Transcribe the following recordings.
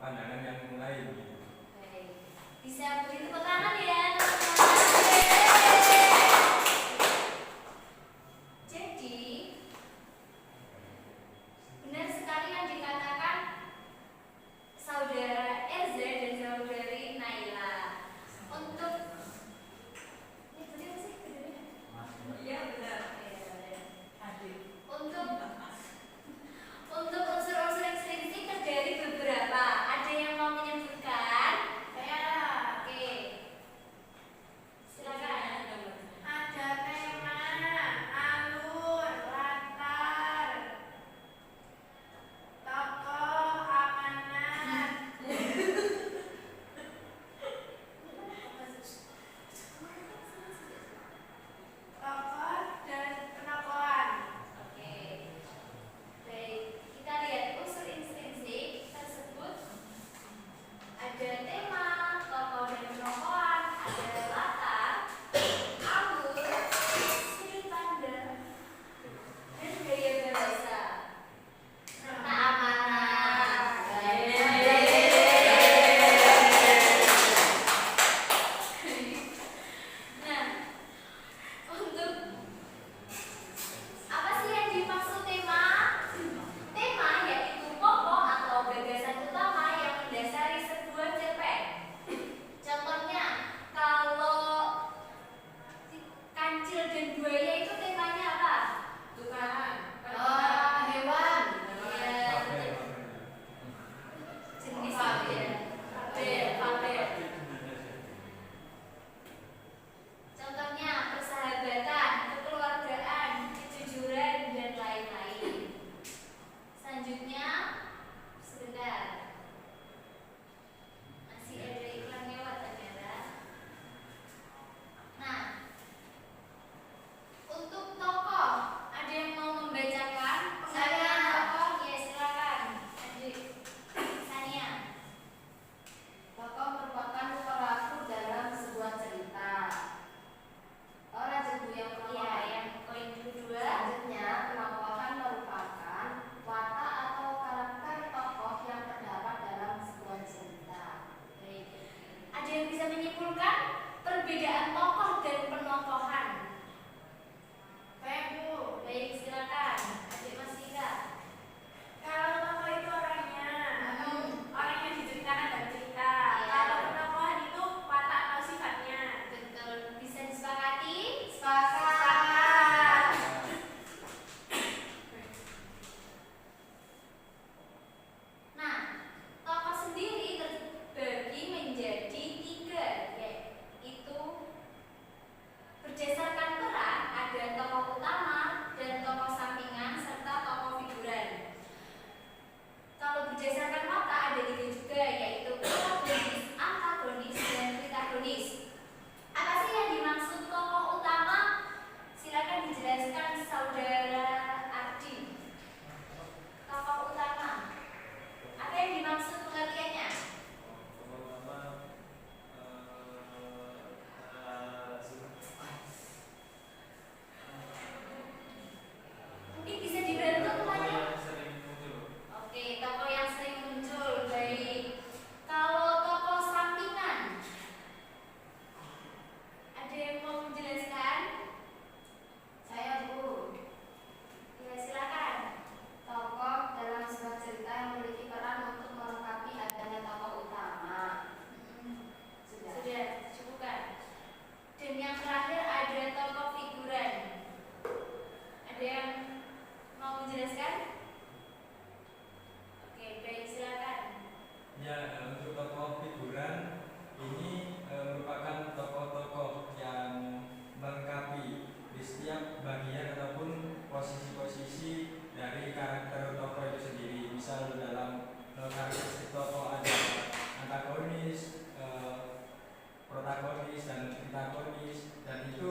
pandangan yang lain. Baik. Bisa beri tepuk tangan ya. Jadi benar sekali yang dikatakan saudara Erza dan saudari Naila. Untuk iya benar. Untuk unsur-unsur ekstrinsi terdiri beberapa. Ada yang mau menyebutkan? Saya. Oke. Silakan. Ada tema, alur, latar, tokoh, amanat, tokoh dan penokohan. Oke. Baik, kita lihat unsur intrinsik tersebut. Ada tema, tokoh dan penokohan, ada latar, alur, sudut pandang, dan gaya bahasa. Serta amanat. Nah, untuk apa sih yang dimaksud tema? Tema yaitu pokok atau gagasan utama yang mendasari sebuah cerpen. Contohnya, kalau kancil dan buaya itu temanya apa? Tukaran. Oh, hewan. Iya, Fabel. jenis apa ya? Fabel. Contohnya persahabatan, kekeluargaan, kejujuran, dan lain-lain. Selanjutnya, sebentar. Masih ada iklan lewat ternyata. Nah, untuk tokoh, ada yang mau membacakan pengertian tokoh? Ya, silakan. Lanjut. Sania. Tokoh merupakan pelaku dalam sebuah cerita. Lanjut Bu yang Iya, penokohan. yang poin kedua. Selanjutnya, penokohan merupakan watak atau karakter tokoh yang terdapat dalam sebuah cerita. Baik. Ada yang bisa menyimpulkan perbedaan tokoh dan penokohan? Baik Bu, Baik, silakan. Adik Mas Ika. kalau tokoh itu orangnya atau orang yang diceritakan dalam cerita. Iya. Kalau penokohan itu watak atau sifatnya. Betul. Bisa disepakati? Sepakat. Nah, tokoh sendiri terbagi menjadi 3, yaitu berdasarkan peran ada tokoh utama dan tokoh sampingan serta tokoh figuran. Kalau berdasarkan watak ada 3 juga, yaitu protagonis, antagonis, dan pritagonis. Apa sih yang dimaksud tokoh utama? Silakan dijelaskan saudara Ardi. Tokoh utama. Apa yang dimaksud pengertiannya? Mungkin bisa dibantu temannya. Oke, tokoh yang sering muncul. Baik. Kalau tokoh sampingan, ada yang mau menjelaskan? Saya Bu. Ya, silakan. Tokoh dalam sebuah cerita yang memiliki peran untuk melengkapi adanya tokoh utama. Sudah. Sudah cukupkan. Dan yang terakhir ada tokoh figuran. Ada yang mau menjelaskan? Oke, baik, silakan. Ya, untuk tokoh figuran ini merupakan tokoh-tokoh yang melengkapi di setiap bagian ataupun posisi-posisi dari karakter tokoh itu sendiri. Misal dalam karakteristik tokoh ada antagonis, protagonis, dan pritagonis, dan itu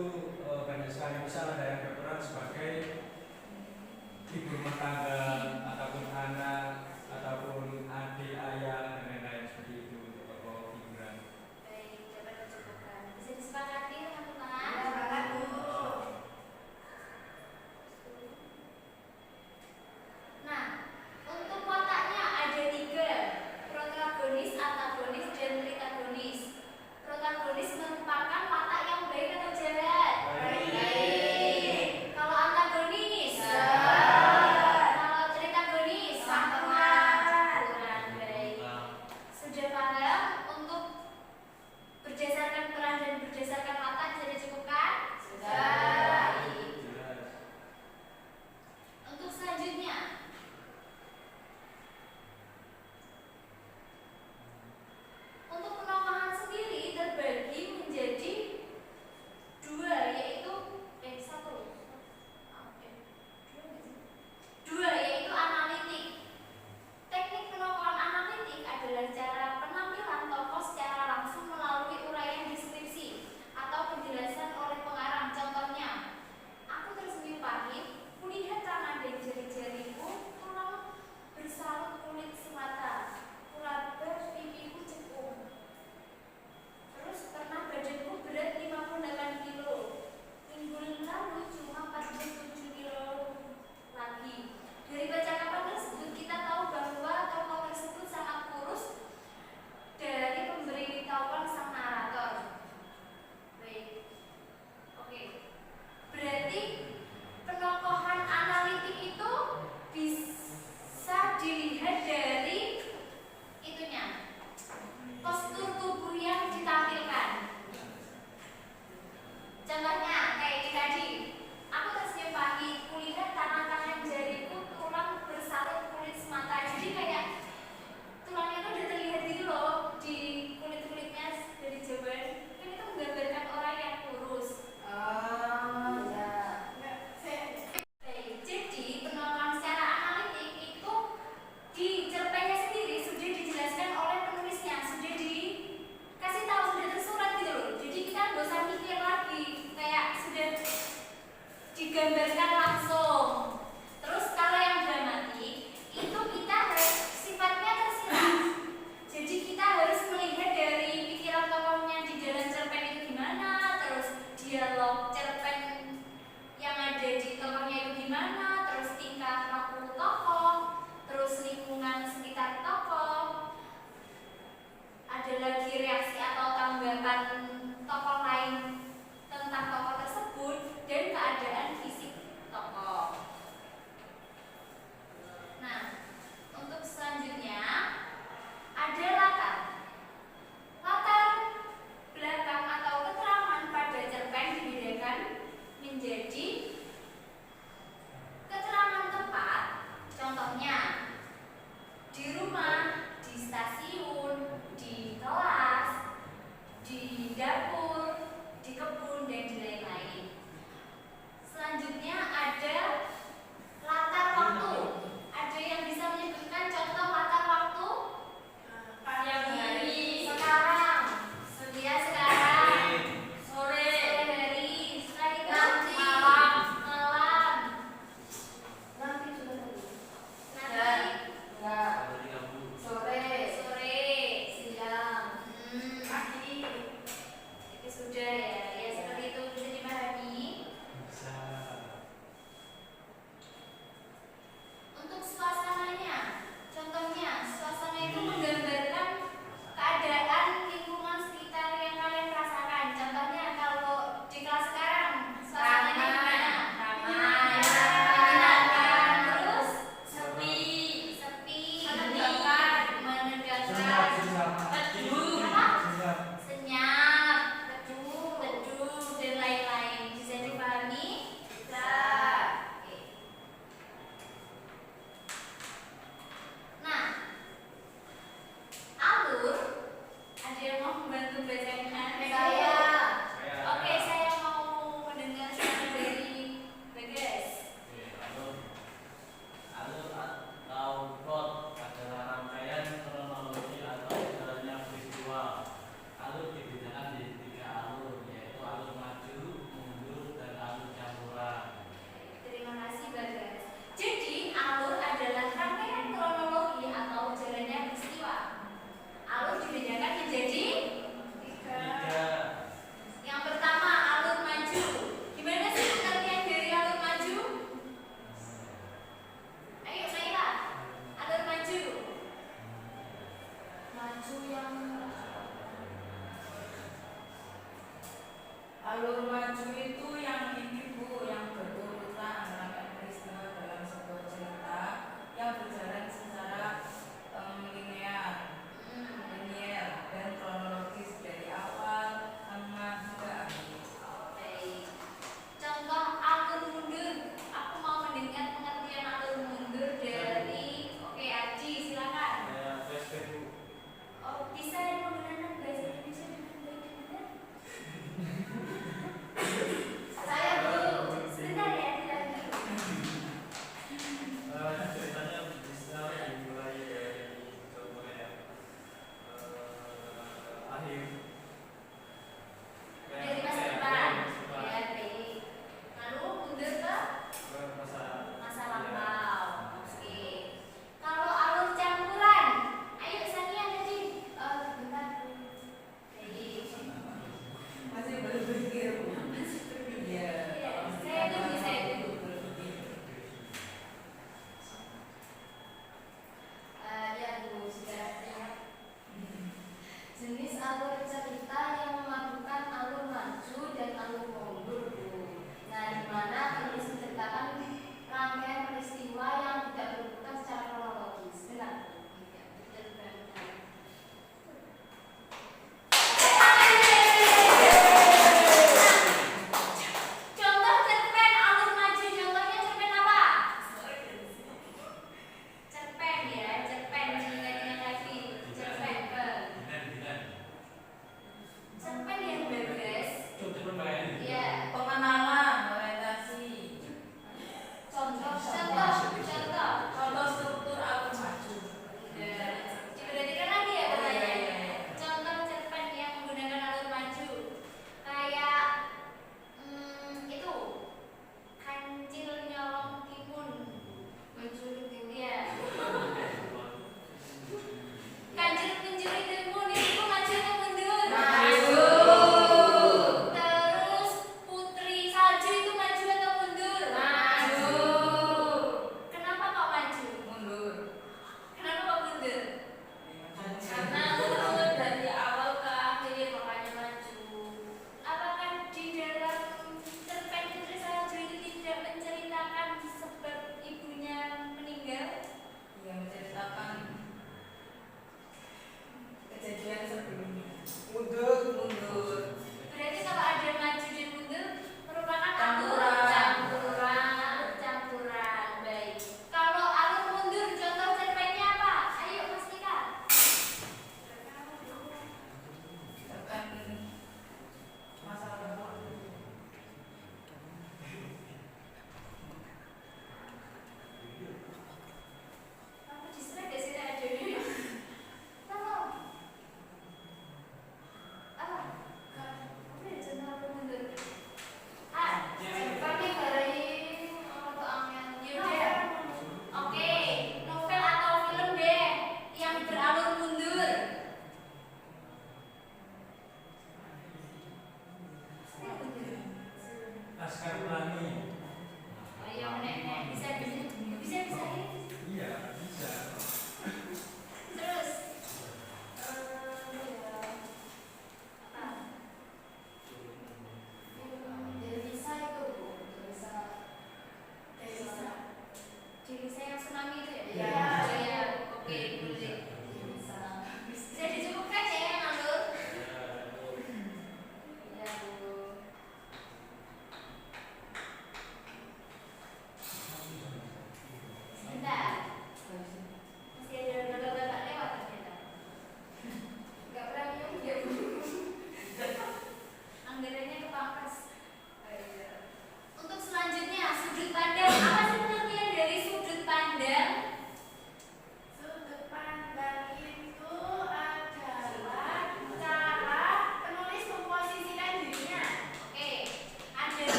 banyak sekali. Misal ada yang berperan sebagai ibu rumah tangga ataupun anak ataupun adik, ayah, dan lain-lain seperti itu untuk tokoh figuran. Baik, dapat mencukupkan. Bisa disepakati teman-teman? Ya, Bapak Bu. Nah, untuk wataknya ada 3, stasiun, di kelas, di dapur, di kebun, dan di lain-lain. Selanjutnya ada latar waktu. Ada yang bisa menyebutkan contoh latar waktu? Sekarang, sedia sekarang, sore hari, setelah itu malam, Nanti sudah tadi. nanti Enggak. Sore. siang. Pagi. Itu sudah ya, ya seperti itu bisa dipahami. Bisa. Untuk suasananya, contohnya suasana itu menggambarkan keadaan lingkungan sekitar yang kalian rasakan. Contohnya kalau di kelas sekarang suasananya gimana? Ramai. Menyenangkan, terus Sepi. menegangkan, Senyap, senyap. Teduh. Senyap. senyap, teduh, dan lain-lain. Bisa dipahami? Bisa. Oke. Nah, alur, ada yang mau membantu bacakan? Saya. Oke, saya mau mendengar suara dari Bagas. Alur atau plot adalah rangkaian kronologi atau jalannya peristiwa. Alur dibedakan di 3 alur, yaitu alur maju, mundur, dan alur campuran. Terima kasih Bagas. Jadi, alur adalah rangkaian kronologi atau jalannya peristiwa. Alur dibedakan menjadi 3. yang pertama, alur maju. Gimana sih pengertian dari alur maju? Ayo, Naila. Alur maju. Maju yang Alur maju itu yang ini Bu, yang berurutan rangkaian peristiwa dalam sebuah cerita yang berjalan secara linear dan kronologis dari awal, tengah hingga akhir. Baik. Contoh alur mundur. Aku mau mendengar pengertian alur mundur dari Aji, silakan. Saya flashback, Bu. Oh, bisa yang menggunakan bahasa Indonesia dengan baik dan benar?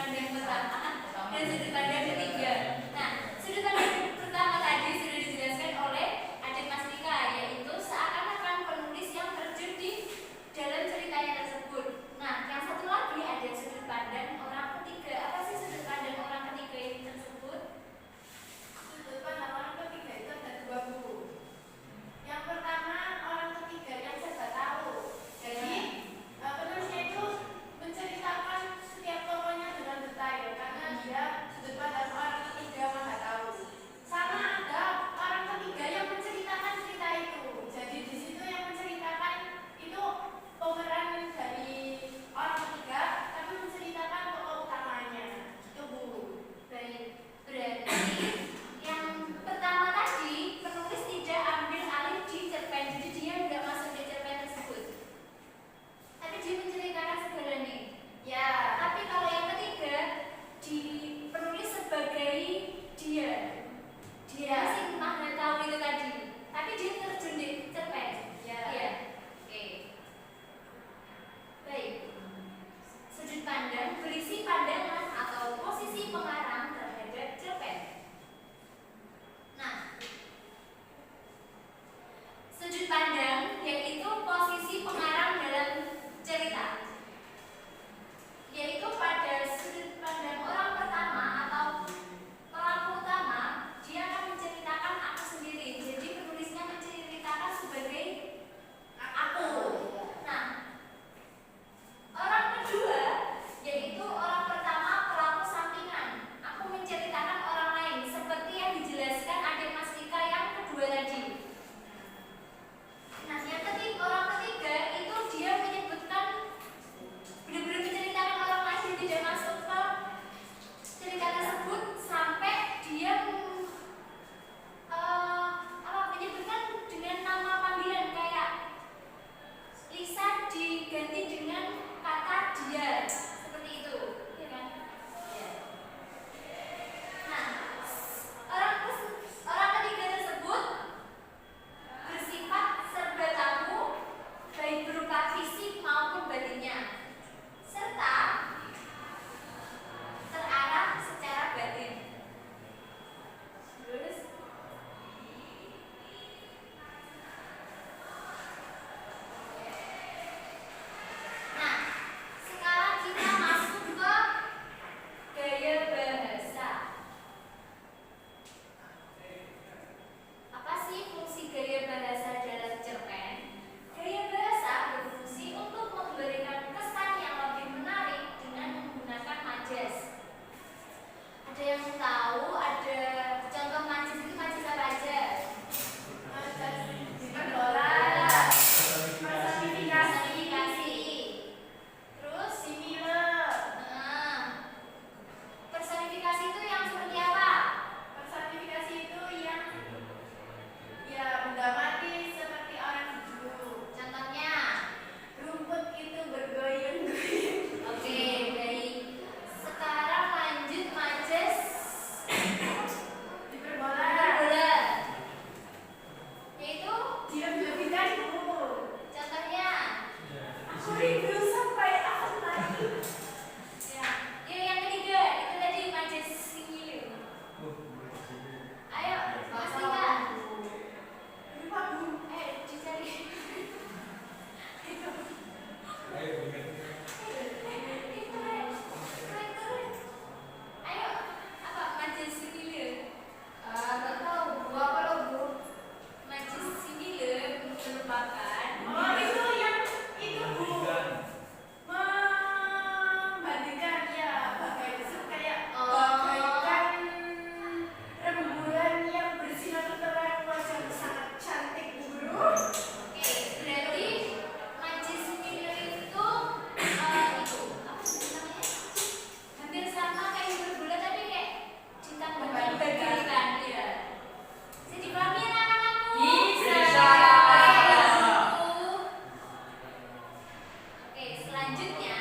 pandang pertama dan sudut pandang ketiga. Nah, sudut pandang pertama tadi sudah dijelaskan oleh adik Mas Rika, yaitu seakan-akan penulis yang terjun di dalam ceritanya tersebut. Nah, yang satu lagi ada sudut pandang orang ketiga. Apa sih sudut pandang orang ketiga ini tersebut? Sudut pandang orang ketiga itu ada dua bu. Yang pertama orang ketiga yang serba tahu. Jadi penulisnya itu menceritakan setiap tokohnya dengan detail karena dia sudut pandang orang ketiga maha tahu. Sama ada orang ketiga yang menceritakan cerita itu. Jadi di situ yang menceritakan itu pemeran dari orang ketiga, tapi menceritakan tokoh utamanya. Itu bu. Baik, berarti yang pertama tadi penulis tidak ambil alih di cerpen, jadi dia nggak masuk di cerpen tersebut. Tapi dia menceritakan segalanya. Ya. Tapi kalau yang ketiga di penulis sebagai dia sih maha tahu itu tadi. Tapi dia terjun di cerpen. Ya. Iya. Oke. Baik. Sudut pandang berisi pandangan atau posisi pengarang terhadap cerpen. Nah, sudut pandang yaitu posisi pengarang dalam cerita, yaitu pada sudut pandang orang pertama atau pelaku utama, dia akan menceritakan aku sendiri. Jadi penulisnya menceritakan sebagai aku. Nah, orang kedua yaitu orang pertama pelaku sampingan. Aku menceritakan orang lain seperti yang dijelaskan adik Mas Rika yang kedua tadi. Nah, yang ketiga, orang ketiga itu dia menyebutkan benar-benar menceritakan orang lain, dia tidak masuk ke cerita tersebut sampai dia menyebutkan dengan nama panggilan kayak Lisa diganti dengan kata dia, seperti itu, ya kan? Ya. Nah, orang ketiga tersebut bersifat serba tahu, baik berupa fisik maupun batinnya, serta terarah secara batin. Terus, nah, sekarang kita masuk ke gaya bahasa. Apa sih fungsi gaya bahasa dalam cerpen? Gaya bahasa berfungsi untuk memberikan kesan yang lebih menarik dengan menggunakan majas. Ada yang tahu ada contoh majas itu majas apa aja? Personifikasi. Terus personifikasi itu yang seperti apa? Personifikasi itu yang ya benda mati seperti orang hidup. Contohnya, Rumput itu bergoyang-goyang. oke, baik. Sekarang lanjut majas Hiperbola. bola, yaitu Diam lebih dahulu. contohnya, Aku rindu sampai aku mati. ya, yang ketiga itu tadi majas singilu. Ayo, Mas Rika, Lupa bu. dicari. Ayo, ingat. Ayo, apa majas singilu? Nggak tahu bu apa lo bu? Majas singilu merupakan Oh itu yang itu bu. Membandingkan ya bagaikan kayak bagaikan rembulan yang bersinar terang wajah sangat cantik bu guru. Oke, berarti majas singilu itu apa sih namanya? Hampir sama kayak hiperbola tapi kayak ditambah-tambahkan ya. Bisa dipahami anak-anakku? Bisa. Oke, selanjutnya